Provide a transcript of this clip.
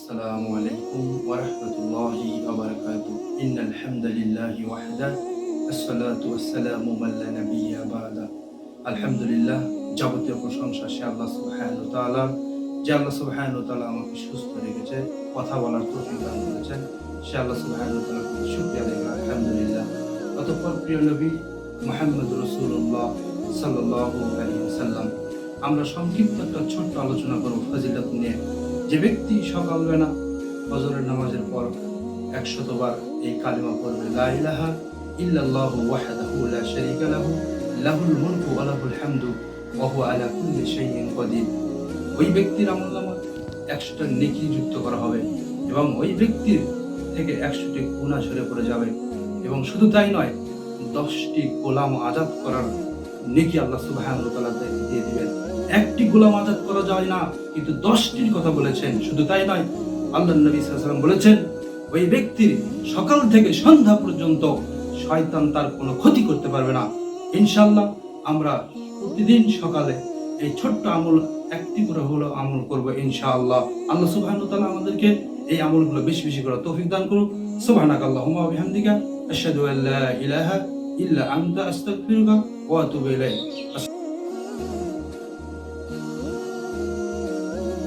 আসসালামু আলাইকুম ওয়া রাহমাতুল্লাহি ওয়া বারাকাতুহু। ইন্নাল হামদালিল্লাহি ওয়াহদা আসসালাতু ওয়াসসালামু মান লা নাবিয়্যা বা'দা। আলহামদুলিল্লাহ, যাবতীয় প্রশংসা সে আল্লাহ সুবহানাহু ওয়া তাআলার, যে আল্লাহ সুবহানাহু ওয়া তাআলা আমাকে সুস্থ রেখেছে, কথা বলার তৌফিক দান করেছেন। সে আল্লাহ সুবহানাহু ওয়া তাআলার প্রতি শুকরিয়া আদায় করি আলহামদুলিল্লাহ। অতঃপর প্রিয় নবী মুহাম্মদুর রাসূলুল্লাহ সাল্লাল্লাহু আলাইহি ওয়াসাল্লাম, আমরা সংক্ষিপ্ত একটা ছোট্ট আলোচনা করব ফজিলত নিয়ে। যে ব্যক্তি সকালবেলা ফজরের নামাজের পর ১০০ বার এই কালিমা পড়বে, লা ইলাহা ইল্লাল্লাহু ওয়াহদাহু লা শারীকা লাহু লাহুল মুলকু ওয়া লাহুল হামদু ওয়া হুয়া আলা কুল্লি শাইইন কাদির, ওই ব্যক্তির আমলনামায় ১০০টা নেকি যুক্ত করা হবে এবং ওই ব্যক্তির থেকে ১০০টি গুনাহ সরে পড়ে যাবে। এবং শুধু তাই নয়, ১০টি গোলাম আজাদ করার নেকি আল্লাহ সুবহানাহু ওয়া তাআলা দিয়ে দিবেন। একটি গোলাম আজাদ করা যায় না, কিন্তু ১০টির কথা বলেছেন। শুধু তাই নয়, আল্লাহর নবী সাল্লাল্লাহু আলাইহি ওয়াসাল্লাম বলেছেন, ওই ব্যক্তির সকাল থেকে সন্ধ্যা পর্যন্ত শয়তান তার কোনো ক্ষতি করতে পারবে না। ইনশাআল্লাহ আমরা প্রতিদিন সকালে এই ছোট্ট আমল একটি করে হলো আমল করব ইনশাআল্লাহ। আল্লাহ সুবহানাহু ওয়া তাআলা আমাদেরকে এই আমলগুলো বেশি বেশি করার তৌফিক দান করুন। সুবহানাকাল্লাহুম্মা ওয়া বিহামদিকা আশহাদু আল্লা ইলাহা ইল্লা আনতা আস্তাগফিরুকা ওয়া আতুবু ইলাইক।